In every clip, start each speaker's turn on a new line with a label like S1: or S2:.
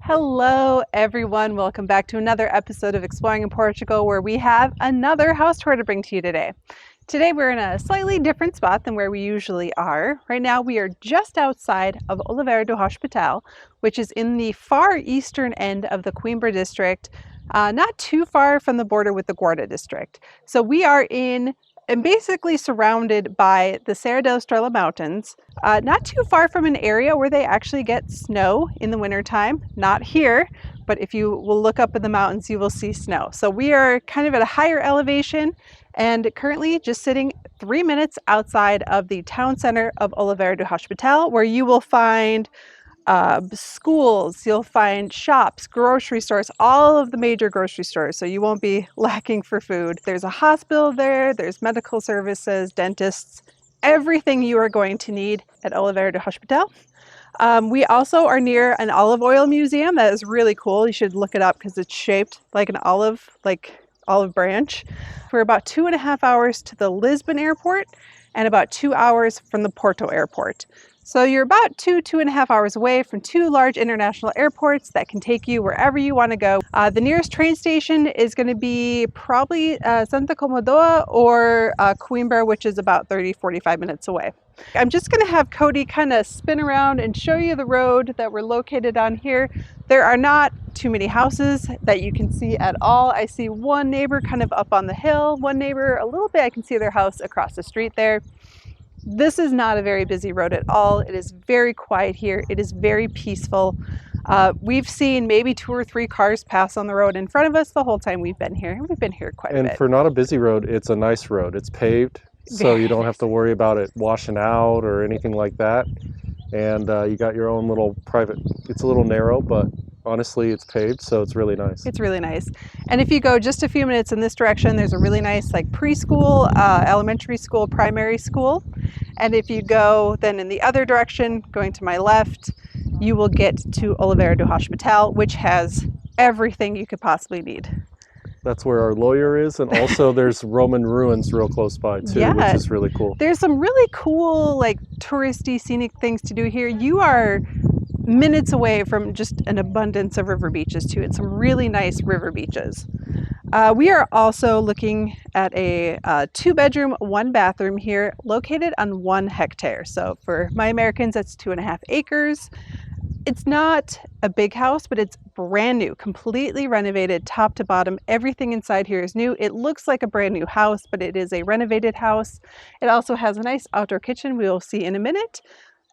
S1: Hello everyone, welcome back to another episode of Exploring in Portugal where we have another house tour to bring to you today. Today we're in a slightly different spot than where we usually are. Right now we are just outside of Oliveira do Hospital, which is in the far eastern end of the Coimbra district, not too far from the border with the Guarda district. So we are in and basically surrounded by the Serra de Estrella Mountains, not too far from an area where they actually get snow in the wintertime. Not here, but if you will look up in the mountains, you will see snow. So we are kind of at a higher elevation and currently just sitting 3 minutes outside of the town center of Oliveira do Hospital, where you will find schools, you'll find shops, grocery stores, all of the major grocery stores, so you won't be lacking for food. There's a hospital there, there's medical services, dentists, everything you are going to need at Oliveira do Hospital. We also are near an olive oil museum that is really cool. You should look it up because it's shaped like an olive branch. We're about 2.5 hours to the Lisbon airport and about 2 hours from the Porto airport. So you're about 2.5 hours away from two large international airports that can take you wherever you want to go. The nearest train station is going to be probably Santa Comodoa or Coimbra, which is about 30-45 minutes away. I'm just going to have Cody kind of spin around and show you the road that we're located on here. There are not too many houses that you can see at all. I see one neighbor kind of up on the hill, one neighbor a little bit. I can see their house across the street there. This is not a very busy road at all. It is very quiet here. It is very peaceful. We've seen maybe 2 or 3 cars pass on the road in front of us the whole time we've been here. We've been here quite a bit.
S2: And for not a busy road, it's a nice road. It's paved, so you don't have to worry about it washing out or anything like that. And you got your own little private, it's a little narrow, but honestly it's paved, so it's really nice.
S1: It's really nice. And if you go just a few minutes in this direction, there's a really nice like preschool, elementary school, primary school. And if you go then in the other direction, going to my left, you will get to Oliveira do Hospital, which has everything you could possibly need.
S2: That's where our lawyer is, and also there's Roman ruins real close by too, which is really cool.
S1: There's some really cool like touristy scenic things to do here. You are minutes away from just an abundance of river beaches too, and some really nice river beaches. We are also looking at a 2-bedroom, 1-bathroom here, located on 1 hectare. So for my Americans, that's 2.5 acres. It's not a big house, but it's brand new, completely renovated top to bottom. Everything inside here is new. It looks like a brand new house, but it is a renovated house. It also has a nice outdoor kitchen we will see in a minute.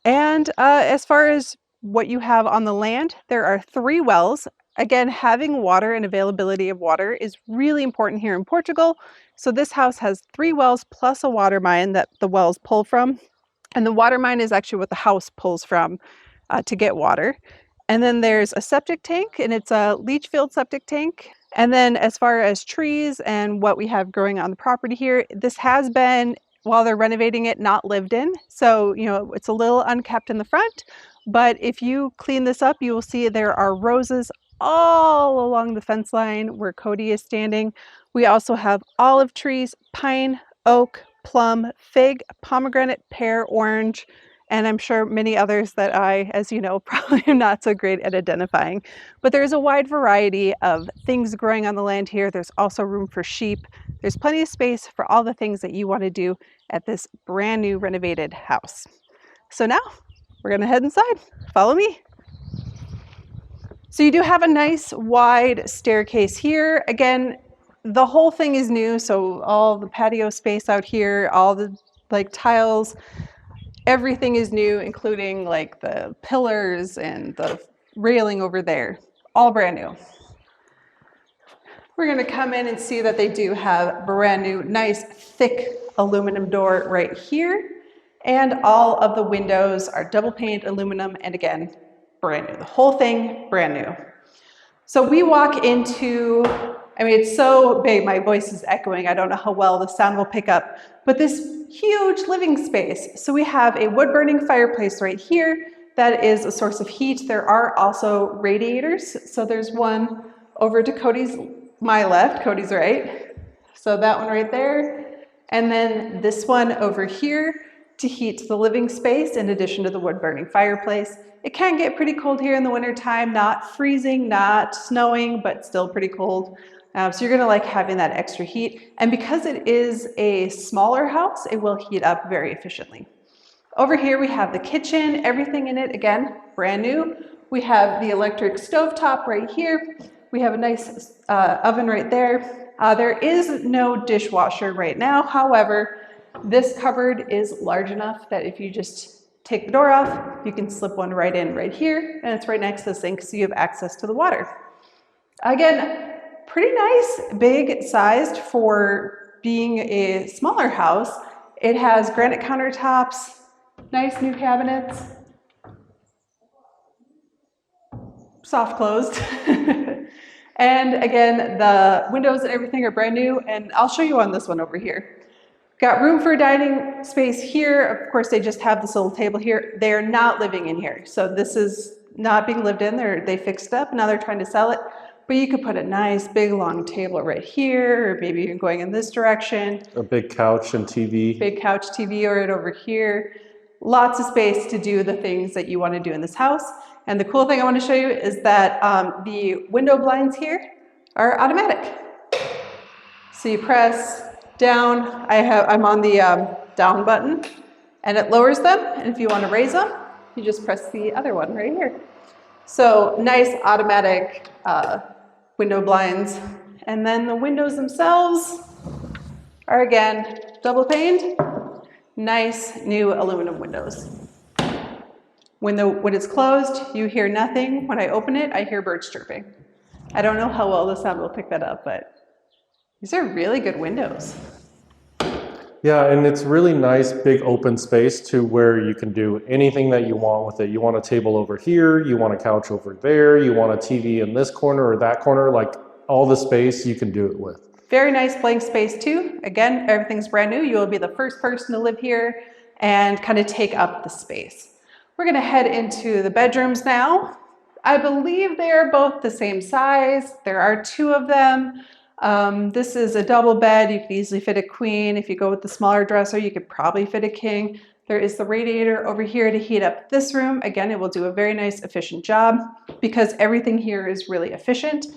S1: And as far as what you have on the land, there are 3 wells. Again, having water and availability of water is really important here in Portugal. So this house has 3 wells plus a water mine that the wells pull from. And the water mine is actually what the house pulls from to get water. And then there's a septic tank, and it's a leach field septic tank. And then as far as trees and what we have growing on the property here, this has been, while they're renovating it, not lived in. So, you know, it's a little unkept in the front. But if you clean this up, you will see there are roses all along the fence line where Cody is standing. We also have olive trees, pine, oak, plum, fig, pomegranate, pear, orange, and I'm sure many others that I, as you know, probably am not so great at identifying. But there's a wide variety of things growing on the land here. There's also room for sheep. There's plenty of space for all the things that you want to do at this brand new renovated house. So now we're going to head inside. Follow me. So you do have a nice wide staircase here. Again, the whole thing is new. So all the patio space out here, all the like tiles, everything is new, including like the pillars and the railing over there, all brand new. We're going to come in and see that they do have brand new, nice, thick aluminum door right here. And all of the windows are double pane aluminum, and again, brand new. The whole thing, brand new. So we walk into, I mean, it's so big, my voice is echoing. I don't know how well the sound will pick up, but this huge living space. So we have a wood-burning fireplace right here. That is a source of heat. There are also radiators. So there's one over to my left, Cody's right. So that one right there. And then this one over here. to heat the living space in addition to the wood burning fireplace. It can get pretty cold here in the wintertime, not freezing, not snowing, but still pretty cold. So you're gonna like having that extra heat. And because it is a smaller house, it will heat up very efficiently. Over here we have the kitchen, everything in it, again, brand new. We have the electric stovetop right here. We have a nice oven right there. There is no dishwasher right now. However, this cupboard is large enough that if you just take the door off, you can slip one right in right here, and it's right next to the sink, so you have access to the water. Again, pretty nice, big sized for being a smaller house. It has granite countertops, nice new cabinets, soft closed. And again, the windows and everything are brand new, and I'll show you on this one over here. Got room for a dining space here. Of course, they just have this little table here. They are not living in here. So this is not being lived in. They fixed it up. Now they're trying to sell it. But you could put a nice big long table right here, or maybe you're going in this direction.
S2: A big couch and TV.
S1: Big couch TV right over here. Lots of space to do the things that you want to do in this house. And the cool thing I want to show you is that the window blinds here are automatic. So you press down, I'm on the down button, and it lowers them, and if you want to raise them, you just press the other one right here. So nice automatic window blinds, and then the windows themselves are again double paned, nice new aluminum windows. When it's closed, you hear nothing. When I open it, I hear birds chirping. I don't know how well the sound will pick that up, but these are really good windows.
S2: Yeah, and it's really nice, big open space to where you can do anything that you want with it. You want a table over here, you want a couch over there, you want a TV in this corner or that corner, like all the space you can do it with.
S1: Very nice blank space too. Again, everything's brand new. You will be the first person to live here and kind of take up the space. We're gonna head into the bedrooms now. I believe they are both the same size. There are two of them. This is a double bed. You can easily fit a queen. If you go with the smaller dresser, you could probably fit a king. There is the radiator over here to heat up this room. Again, it will do a very nice, efficient job because everything here is really efficient.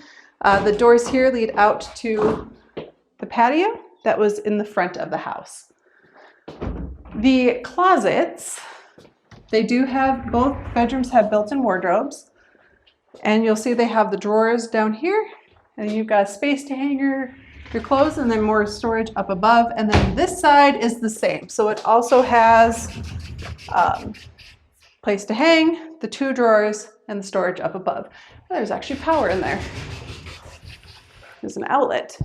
S1: The doors here lead out to the patio that was in the front of the house. The closets, they do have, both bedrooms have built-in wardrobes. And you'll see they have the drawers down here, and you've got space to hang your clothes, and then more storage up above. And then this side is the same. So it also has place to hang, the two drawers, and the storage up above. There's actually power in there. There's an outlet.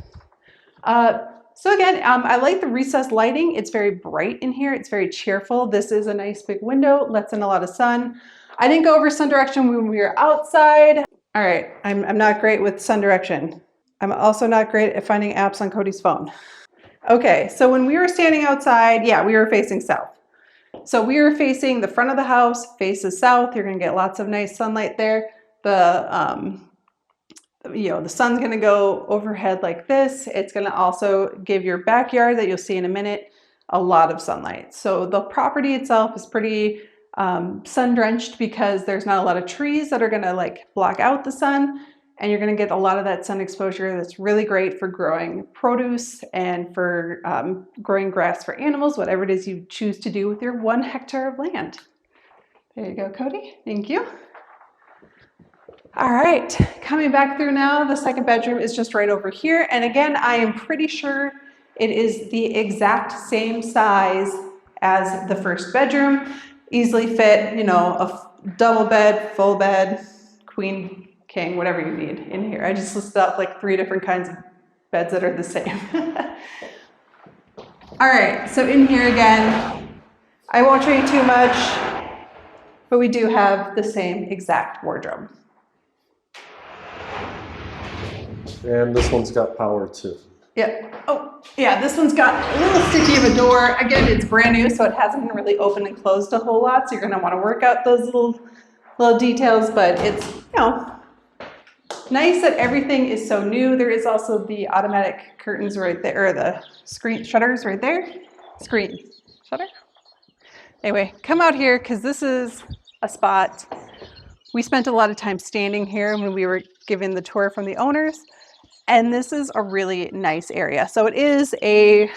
S1: So again, I like the recessed lighting. It's very bright in here. It's very cheerful. This is a nice big window, lets in a lot of sun. I didn't go over sun direction when we were outside. All right, I'm not great with sun direction. I'm also not great at finding apps on Cody's phone. Okay, so when we were standing outside, yeah, we were facing south. So we were facing the front of the house, faces south. You're gonna get lots of nice sunlight there. The sun's gonna go overhead like this. It's gonna also give your backyard that you'll see in a minute a lot of sunlight. So the property itself is pretty sun drenched because there's not a lot of trees that are gonna like block out the sun, and you're gonna get a lot of that sun exposure that's really great for growing produce and for growing grass for animals, whatever it is you choose to do with your 1 hectare of land. There you go, Cody, thank you. All right, coming back through now, the second bedroom is just right over here. And again, I am pretty sure it is the exact same size as the first bedroom. Easily fit, you know, a double bed, full bed, queen, king, whatever you need in here. I just listed out like 3 different kinds of beds that are the same. All right, so in here again, I won't show you too much, but we do have the same exact wardrobe.
S2: And this one's got power too.
S1: Yeah. Oh, yeah, this one's got a little sticky of a door. Again, it's brand new, so it hasn't been really opened and closed a whole lot. So you're gonna wanna work out those little details, but it's, you know, nice that everything is so new. There is also the automatic curtains right there, or the screen shutters right there. Screen shutter. Anyway, come out here because this is a spot. We spent a lot of time standing here when we were giving the tour from the owners, and this is a really nice area. So it is a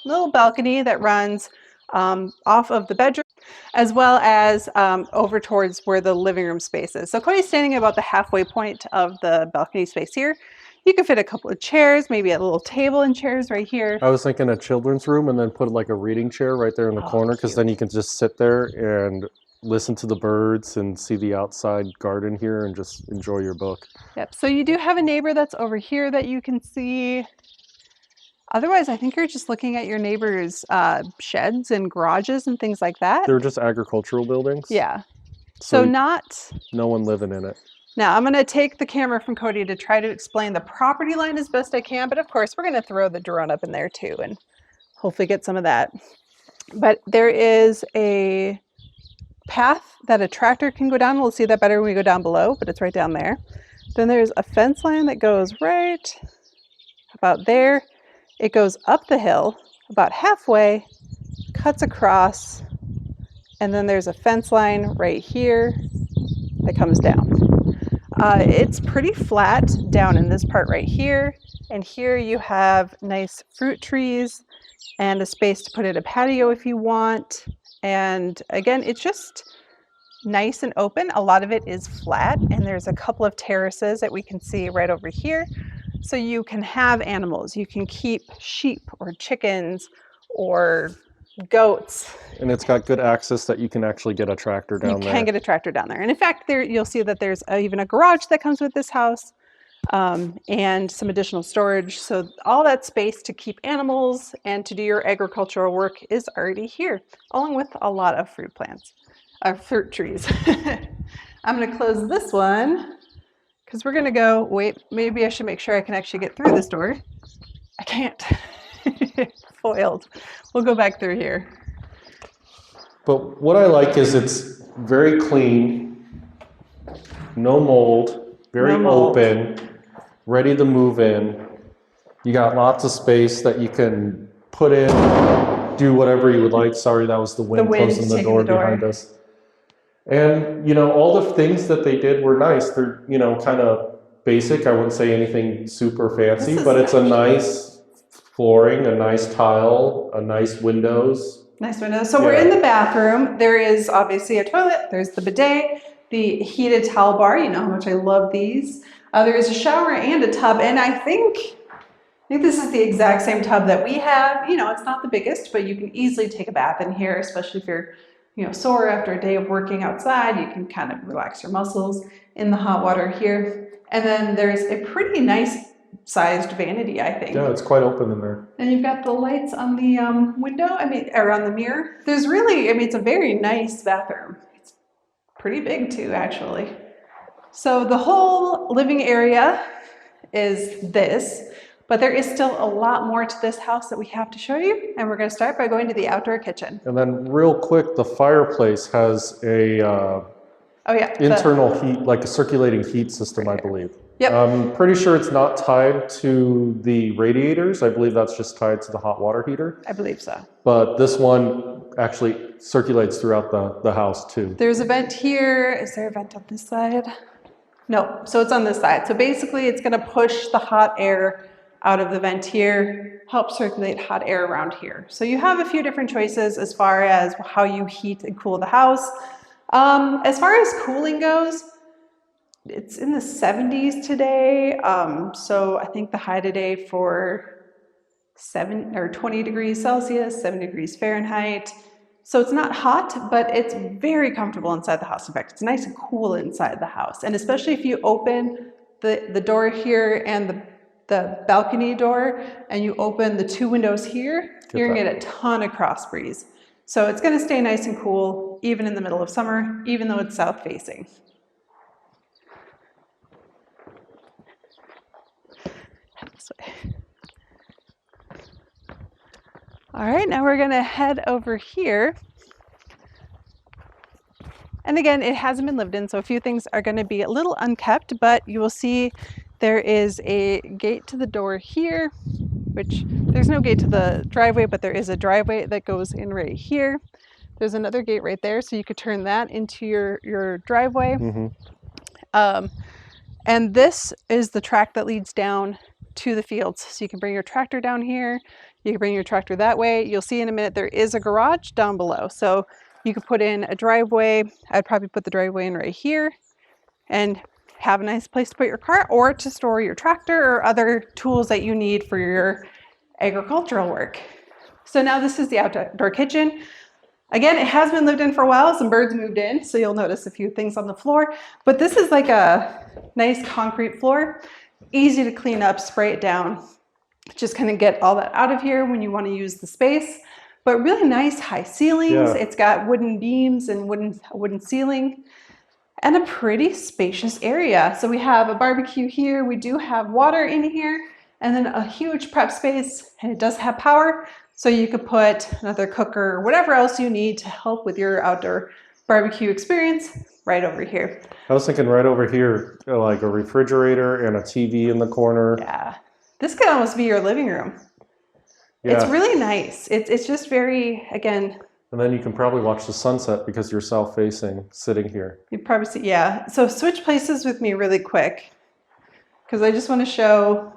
S1: little balcony that runs off of the bedroom, as well as over towards where the living room space is. So Cody's standing about the halfway point of the balcony space here. You can fit a couple of chairs, maybe a little table and chairs right here.
S2: I was thinking a children's room and then put like a reading chair right there in the corner, because then you can just sit there and listen to the birds and see the outside garden here and just enjoy your book.
S1: Yep, so you do have a neighbor that's over here that you can see. Otherwise, I think you're just looking at your neighbor's sheds and garages and things like that.
S2: They're just agricultural buildings.
S1: Yeah. So not...
S2: No one living in it.
S1: Now, I'm going to take the camera from Cody to try to explain the property line as best I can, but of course, we're going to throw the drone up in there too and hopefully get some of that. But there is a path that a tractor can go down. We'll see that better when we go down below, but it's right down there. Then there's a fence line that goes right about there. It goes up the hill about halfway, cuts across, and then there's a fence line right here that comes down. It's pretty flat down in this part right here, and here you have nice fruit trees and a space to put in a patio if you want. And again, it's just nice and open. A lot of it is flat, and there's a couple of terraces that we can see right over here. So you can have animals. You can keep sheep or chickens or goats.
S2: And it's got good access that you can actually get a tractor down there.
S1: You can get a tractor down there. And in fact, there you'll see that there's even a garage that comes with this house, and some additional storage. So all that space to keep animals and to do your agricultural work is already here, along with a lot of fruit plants, fruit trees. I'm going to close this one because we're going to go, wait, maybe I should make sure I can actually get through this door. I can't. Foiled. We'll go back through here.
S2: But what I like is it's very clean, no mold, very open, ready to move in. You got lots of space that you can put in, do whatever you would like. Sorry, that was the wind closing the door behind us. And, you know, all the things that they did were nice. They're, you know, kind of basic. I wouldn't say anything super fancy, but it's a nice flooring, a nice tile, a nice windows.
S1: Nice windows. So we're in the bathroom. There is obviously a toilet. There's the bidet, the heated towel bar. You know how much I love these. There is a shower and a tub. And I think this is the exact same tub that we have. You know, it's not the biggest, but you can easily take a bath in here, especially if you're, you know, sore after a day of working outside. You can kind of relax your muscles in the hot water here. And then there's a pretty nice sized vanity, I think.
S2: Yeah, it's quite open in there.
S1: And you've got the lights on the window, or on the mirror. There's really, it's a very nice bathroom. It's pretty big too, actually. So the whole living area is this, but there is still a lot more to this house that we have to show you. And we're going to start by going to the outdoor kitchen.
S2: And then real quick, the fireplace has a internal heat, like a circulating heat system, I believe.
S1: Yep.
S2: I'm pretty sure it's not tied to the radiators. I believe that's just tied to the hot water heater.
S1: I believe so.
S2: But this one actually circulates throughout the house too.
S1: There's a vent here. Is there a vent on this side? No, so it's on this side. So basically it's going to push the hot air out of the vent here, help circulate hot air around here. So you have a few different choices as far as how you heat and cool the house. As far as cooling goes, it's in the 70s today. So I think the high today for 20 degrees Celsius, 70 degrees Fahrenheit. So it's not hot, but it's very comfortable inside the house. In fact, it's nice and cool inside the house. And especially if you open the door here and the balcony door, and you open the two windows here, you're gonna get a ton of cross breeze. So it's gonna stay nice and cool, even in the middle of summer, even though it's south facing. This way. All right, now we're gonna head over here. And again, it hasn't been lived in, so a few things are gonna be a little unkept, but you will see there is a gate to the door here, which there's no gate to the driveway, but there is a driveway that goes in right here. There's another gate right there, so you could turn that into your driveway.
S2: Mm-hmm.
S1: And this is the track that leads down to the fields. So you can bring your tractor down here. You can bring your tractor that way. You'll see in a minute there is a garage down below. So you could put in a driveway. I'd probably put the driveway in right here and have a nice place to put your car or to store your tractor or other tools that you need for your agricultural work. So now this is the outdoor kitchen. Again, it has been lived in for a while. Some birds moved in, so you'll notice a few things on the floor. But this is like a nice concrete floor. Easy to clean up, spray it down. Just kind of get all that out of here when you want to use the space. But really nice high ceilings.
S2: Yeah.
S1: It's got wooden beams and wooden ceiling. And a pretty spacious area. So we have a barbecue here. We do have water in here. And then a huge prep space. And it does have power. So you could put another cooker or whatever else you need to help with your outdoor barbecue experience right over here.
S2: I was thinking right over here, like a refrigerator and a TV in the corner.
S1: Yeah, this could almost be your living room.
S2: Yeah.
S1: It's really nice. It's just very, again.
S2: And then you can probably watch the sunset because you're south-facing, sitting here.
S1: You'd probably see, yeah. So switch places with me really quick because I just want to show,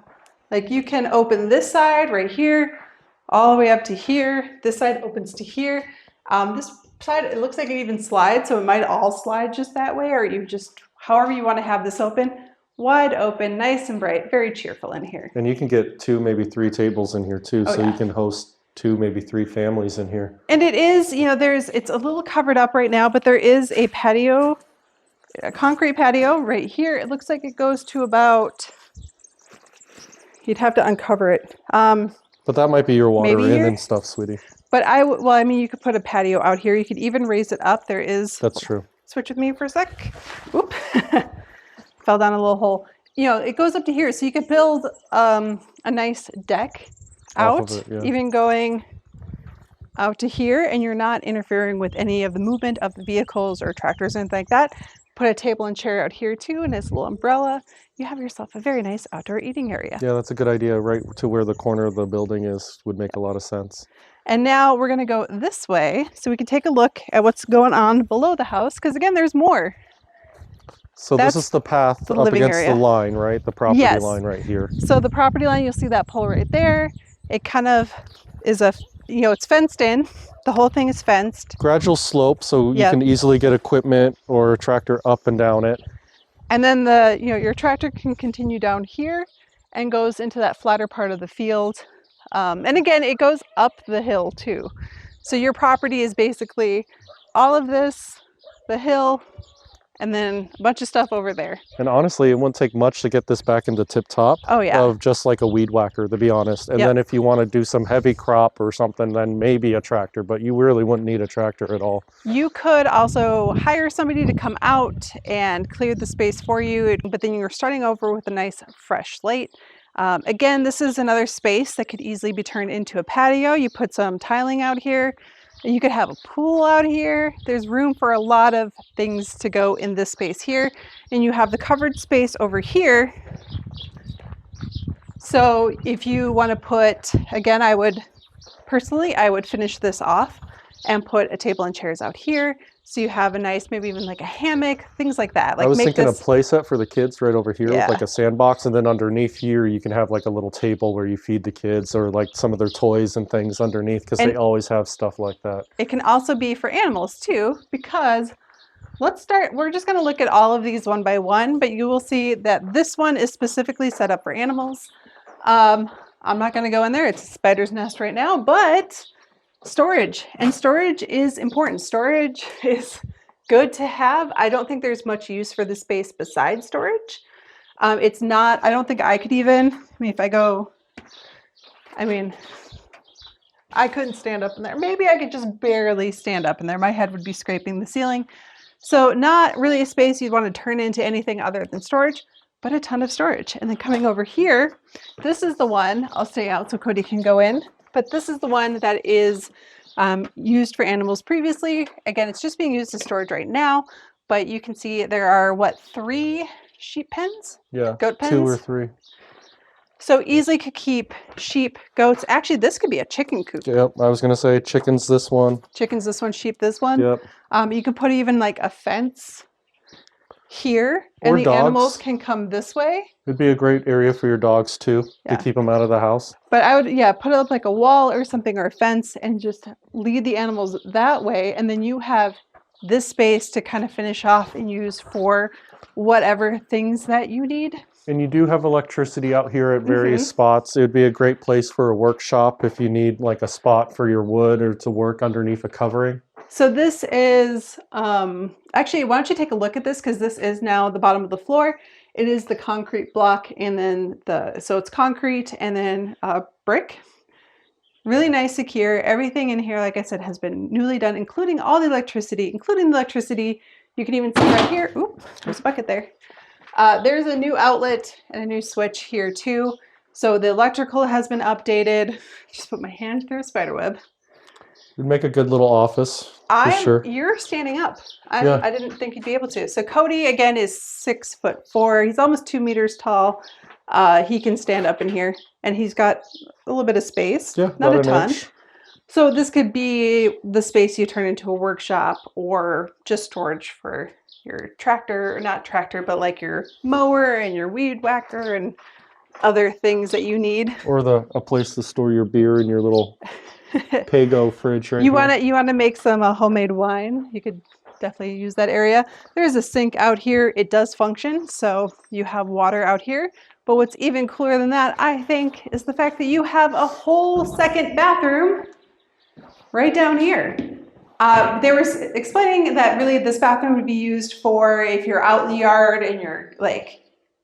S1: like you can open this side right here, all the way up to here. This side opens to here. This side, it looks like it even slides, so it might all slide just that way, or you just, however you want to have this open. Wide open, nice and bright, very cheerful in here.
S2: And you can get 2, maybe 3 tables in here too, so
S1: yeah.
S2: you can host 2, maybe 3 families in here.
S1: And it is, you know, it's a little covered up right now, but there is a patio, a concrete patio right here. It looks like it goes to about, you'd have to uncover it.
S2: But that might be your water in
S1: here?
S2: and stuff, sweetie.
S1: But well, I mean, you could put a patio out here. You could even raise it up. There is.
S2: That's true.
S1: Switch with me for a sec. Oop. Fell down a little hole. You know, it goes up to here. So you could build a nice deck out,
S2: Off of it, yeah.
S1: even going out to here, and you're not interfering with any of the movement of the vehicles or tractors or anything like that. Put a table and chair out here too, and this little umbrella. You have yourself a very nice outdoor eating area.
S2: Yeah, that's a good idea. Right to where the corner of the building is would make a lot of sense.
S1: And now we're going to go this way so we can take a look at what's going on below the house, because again, there's more.
S2: So this is the path up against the line, right? The property line right here.
S1: So the property line, you'll see that pole right there. It kind of is it's fenced in. The whole thing is fenced.
S2: Gradual slope, so you can easily get equipment or a tractor up and down it.
S1: And then your tractor can continue down here and goes into that flatter part of the field. And again, it goes up the hill too. So your property is basically all of this, the hill, and then a bunch of stuff over there.
S2: And honestly, it wouldn't take much to get this back into tip-top of just like a weed whacker, to be honest. And then if you want to do some heavy crop or something, then maybe a tractor, but you really wouldn't need a tractor at all.
S1: You could also hire somebody to come out and clear the space for you, but then you're starting over with a nice fresh slate. Again, this is another space that could easily be turned into a patio. You put some tiling out here. You could have a pool out here. There's room for a lot of things to go in this space here. And you have the covered space over here. So if you want to put, again, I would finish this off and put a table and chairs out here. So you have a nice, maybe even like a hammock, things like that. Like
S2: I was thinking a play set for the kids right over here with like a sandbox, and then underneath here you can have like a little table where you feed the kids or like some of their toys and things underneath, because they always have stuff like that. It
S1: can also be for animals too, because we're just going to look at all of these one by one, but you will see that this one is specifically set up for animals. I'm not going to go in there. It's a spider's nest right now, but storage is important. Storage is good to have. I don't think there's much use for the space besides storage. I don't think I could even, I couldn't stand up in there. Maybe I could just barely stand up in there. My head would be scraping the ceiling. So not really a space you'd want to turn into anything other than storage, but a ton of storage. And then coming over here, this is the one, I'll stay out so Cody can go in. But this is the one that is used for animals previously. Again, it's just being used as storage right now, but you can see there are, 3 sheep pens?
S2: Yeah,
S1: goat pens?
S2: 2 or 3.
S1: So easily could keep sheep, goats. Actually, this could be a chicken coop.
S2: Yep, I was gonna say chickens this one.
S1: Chickens this one, sheep this one.
S2: Yep.
S1: You could put even like a fence here,
S2: Or
S1: and the
S2: dogs.
S1: animals can come this way.
S2: It'd be a great area for your dogs too,
S1: Yeah.
S2: to keep them out of the house.
S1: But I would, yeah, put up like a wall or something or a fence and just lead the animals that way. And then you have this space to kind of finish off and use for whatever things that you need.
S2: And you do have electricity out here at various spots. It would be a great place for a workshop if you need like a spot for your wood or to work underneath a covering.
S1: So this is, actually, why don't you take a look at this, because this is now the bottom of the floor. It is the concrete block, and then so it's concrete and then brick. Really nice, secure. Everything in here, like I said, has been newly done, including all the electricity, You can even see right here, oop, there's a bucket there. There's a new outlet and a new switch here too. So the electrical has been updated. Just put my hand through a spider web.
S2: It'd make a good little office, for sure.
S1: You're standing up.
S2: Yeah.
S1: I didn't think you'd be able to. So Cody, again, is 6'4". He's almost 2 meters tall. He can stand up in here, and he's got a little bit of space.
S2: Yeah,
S1: not a
S2: about an
S1: ton.
S2: inch.
S1: So this could be the space you turn into a workshop or just storage for your tractor, or not tractor, but like your mower and your weed whacker and other things that you need.
S2: Or a place to store your beer in your little Pago fridge right
S1: You
S2: here.
S1: want to make some homemade wine. You could definitely use that area. There's a sink out here. It does function, so you have water out here. But what's even cooler than that, I think, is the fact that you have a whole second bathroom right down here. They were explaining that really this bathroom would be used for if you're out in the yard and you're like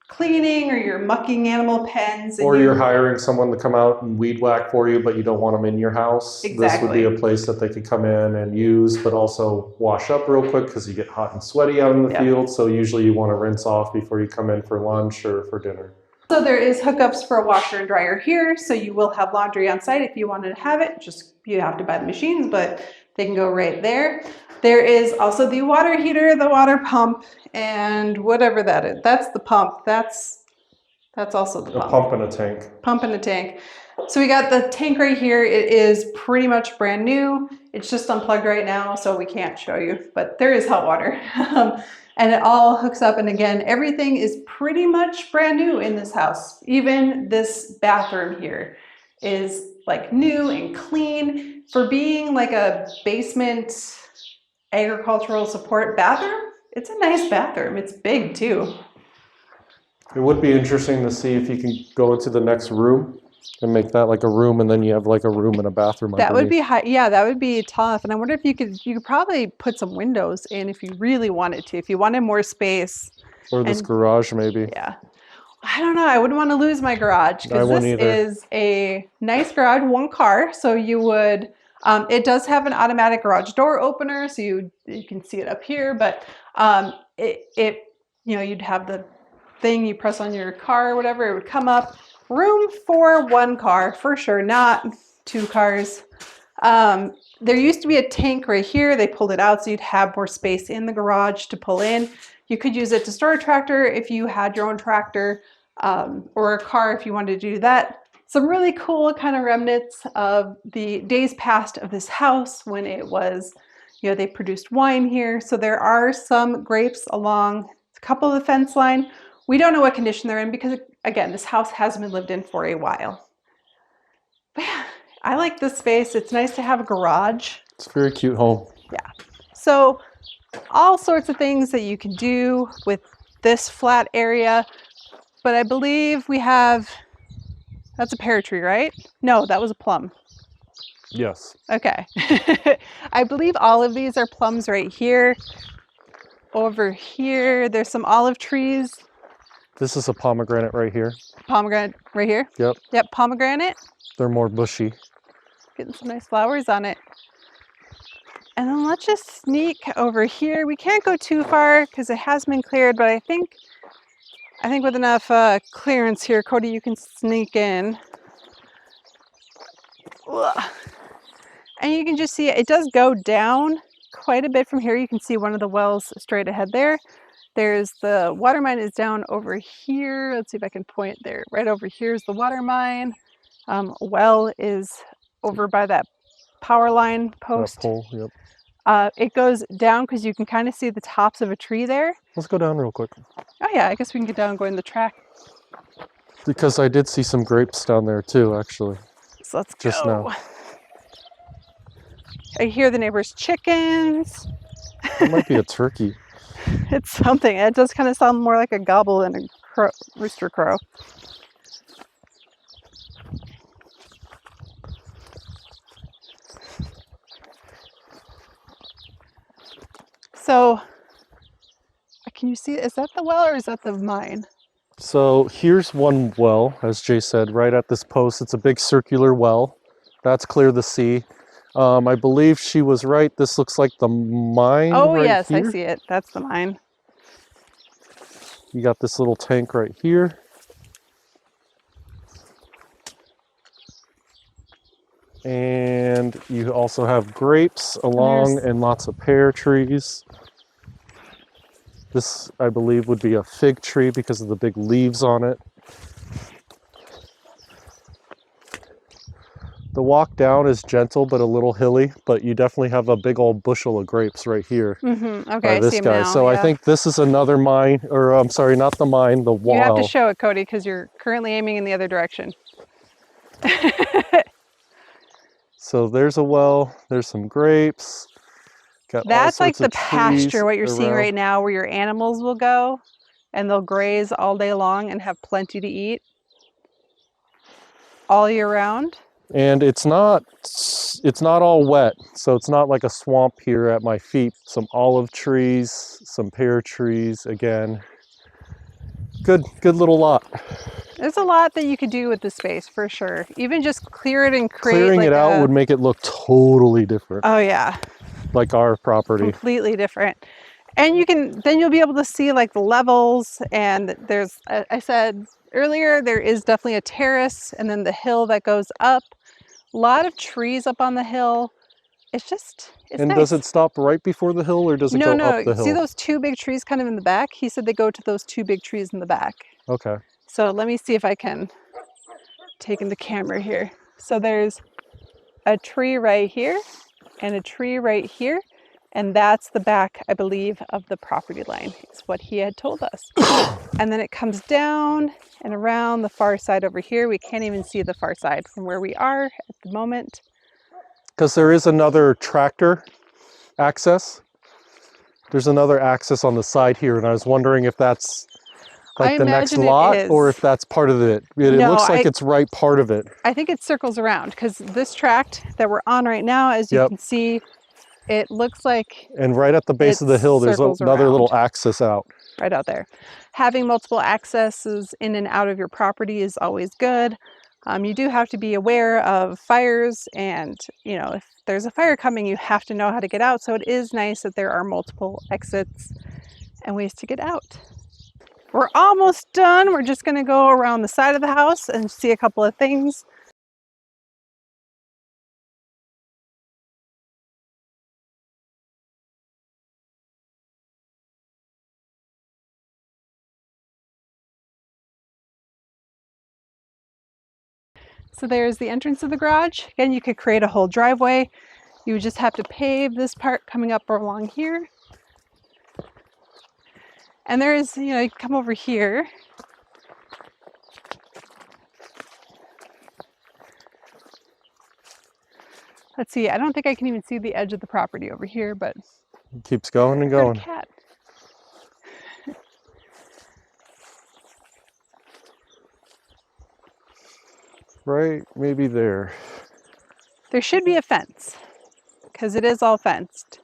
S1: cleaning, or you're mucking animal pens.
S2: Or you're hiring someone to come out and weed whack for you, but you don't want them in your house.
S1: Exactly.
S2: This would be a place that they could come in and use, but also wash up real quick because you get hot and sweaty out in the field. So usually you want to rinse off before you come in for lunch or for dinner.
S1: So there is hookups for a washer and dryer here. So you will have laundry on site if you wanted to have it. Just you have to buy the machines, but they can go right there. There is also the water heater, the water pump, and whatever that is. That's the pump. That's also the pump.
S2: A pump and a tank.
S1: Pump and a tank. So we got the tank right here. It is pretty much brand new. It's just unplugged right now, so we can't show you, but there is hot water. And it all hooks up. And again, everything is pretty much brand new in this house. Even this bathroom here is like new and clean. For being like a basement agricultural support bathroom, it's a nice bathroom. It's big too.
S2: It would be interesting to see if you can go into the next room and make that like a room, and then you have like a room and a bathroom.
S1: That would be high. Yeah, that would be tough. And I wonder if you could probably put some windows in if you really wanted to, if you wanted more space.
S2: Or this garage maybe.
S1: Yeah. I don't know. I wouldn't want to lose my garage, because this is a nice garage, one car. So you would, it does have an automatic garage door opener, so you can see it up here, but you'd have the thing you press on your car or whatever, it would come up. Room for one car for sure, not two cars. There used to be a tank right here. They pulled it out so you'd have more space in the garage to pull in. You could use it to store a tractor if you had your own tractor, or a car if you wanted to do that. Some really cool kind of remnants of the days past of this house when it was, they produced wine here. So there are some grapes along a couple of the fence line. We don't know what condition they're in because, again, this house hasn't been lived in for a while. But yeah, I like this space. It's nice to have a garage.
S2: It's a very cute home.
S1: Yeah. So all sorts of things that you can do with this flat area. But I believe we have, that's a pear tree, right? No, that was a plum.
S2: Yes.
S1: Okay. I believe all of these are plums right here. Over here, there's some olive trees.
S2: This is a pomegranate right here.
S1: Pomegranate right here?
S2: Yep.
S1: Yep, pomegranate.
S2: They're more bushy.
S1: Getting some nice flowers on it. And then let's just sneak over here. We can't go too far because it has been cleared, but I think with enough clearance here, Cody, you can sneak in. Ugh. And you can just see it does go down quite a bit from here. You can see one of the wells straight ahead there. There's the water mine is down over here. Let's see if I can point there. Right over here is the water mine. Well is over by that power line post.
S2: Pole, yep.
S1: It goes down because you can kind of see the tops of a tree there.
S2: Let's go down real quick.
S1: Oh yeah, I guess we can get down and go in the track.
S2: Because I did see some grapes down there too, actually.
S1: So let's
S2: just
S1: go.
S2: now.
S1: I hear the neighbors' chickens.
S2: That might be a turkey.
S1: It's something. It does kind of sound more like a gobble than a rooster crow. So, can you see, is that the well or is that the mine?
S2: So here's one well, as Jay said, right at this post. It's a big circular well. That's clear to see. I believe she was right. This looks like the mine.
S1: Oh
S2: right
S1: yes,
S2: here.
S1: I see it. That's the mine.
S2: You got this little tank right here. And you also have grapes along and lots of pear trees. This, I believe, would be a fig tree because of the big leaves on it. The walk down is gentle but a little hilly, but you definitely have a big old bushel of grapes right here.
S1: Okay,
S2: by
S1: I
S2: this
S1: see him
S2: guy.
S1: now.
S2: So
S1: yeah.
S2: I think this is another mine, or I'm sorry, not the mine, the well.
S1: You have to show it, Cody, because you're currently aiming in the other direction.
S2: So there's a well, there's some grapes. Got
S1: That's
S2: all
S1: like
S2: sorts
S1: the
S2: of
S1: pasture, what you're
S2: trees
S1: seeing
S2: around.
S1: right now, where your animals will go and they'll graze all day long and have plenty to eat all year round.
S2: And it's not all wet, so it's not like a swamp here at my feet. Some olive trees, some pear trees, again. Good little lot.
S1: There's a lot that you could do with the space for sure. Even just clear it and create
S2: Clearing
S1: like
S2: it out would make it look totally different.
S1: Oh yeah.
S2: Like our property.
S1: Completely different. And you'll be able to see like the levels, and there's, I said earlier, there is definitely a terrace and then the hill that goes up. A lot of trees up on the hill. It's
S2: And
S1: nice.
S2: does it stop right before the hill or does it go up the hill?
S1: See those two big trees kind of in the back? He said they go to those two big trees in the back.
S2: Okay.
S1: So let me see if I can take in the camera here. So there's a tree right here and a tree right here. And that's the back, I believe, of the property line. It's what he had told us. And then it comes down and around the far side over here. We can't even see the far side from where we are at the moment.
S2: Because there is another tractor access. There's another access on the side here, and I was wondering if that's like the next lot or if that's part of it. It looks like it's right part of it.
S1: I think it circles around because this tract that we're on right now, as you can see, it looks like.
S2: And right at the base of the hill, there's another little access out.
S1: Right out there. Having multiple accesses in and out of your property is always good. You do have to be aware of fires, and if there's a fire coming, you have to know how to get out. So it is nice that there are multiple exits and ways to get out. We're almost done. We're just going to go around the side of the house and see a couple of things. So there's the entrance of the garage. Again, you could create a whole driveway. You would just have to pave this part coming up along here. And there's, you come over here. Let's see, I don't think I can even see the edge of the property over here, but
S2: it keeps going and going.
S1: Cat.
S2: Right, maybe there.
S1: There should be a fence because it is all fenced.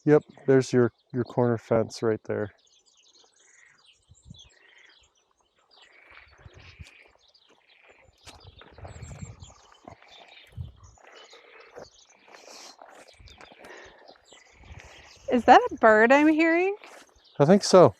S2: Yep, there's your corner fence right there.
S1: Is that a bird I'm hearing?
S2: I think so.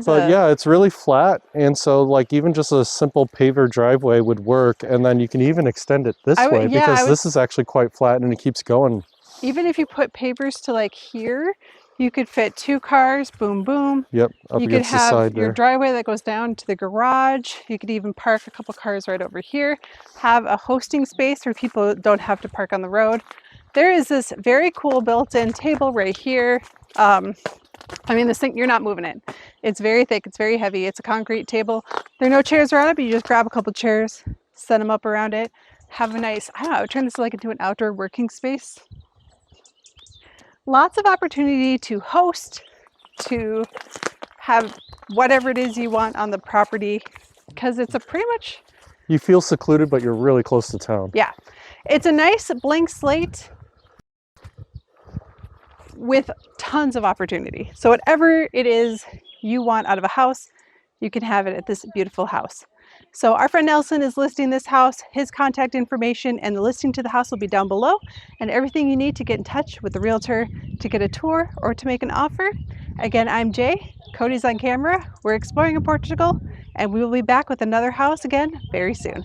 S2: But yeah, it's really flat, and so like even just a simple paver driveway would work, and then you can even extend it this way because this is actually quite flat and it keeps going.
S1: Even if you put pavers to like here, you could fit 2 cars, boom, boom.
S2: Yep, up
S1: you could
S2: against the side
S1: have your
S2: there.
S1: driveway that goes down to the garage. You could even park a couple cars right over here. Have a hosting space where people don't have to park on the road. There is this very cool built-in table right here. I mean, this thing, you're not moving it. It's very thick, it's very heavy. It's a concrete table. There are no chairs around it, but you just grab a couple chairs, set them up around it. Have a nice, I don't know, turn this like into an outdoor working space. Lots of opportunity to host, to have whatever it is you want on the property, because it's a pretty much...
S2: You feel secluded, but you're really close to town.
S1: Yeah. It's a nice blank slate with tons of opportunity. So whatever it is you want out of a house, you can have it at this beautiful house. So our friend Nelson is listing this house. His contact information and the listing to the house will be down below, and everything you need to get in touch with the realtor to get a tour or to make an offer. Again, I'm Jay. Cody's on camera. We're exploring in Portugal, and we will be back with another house again very soon.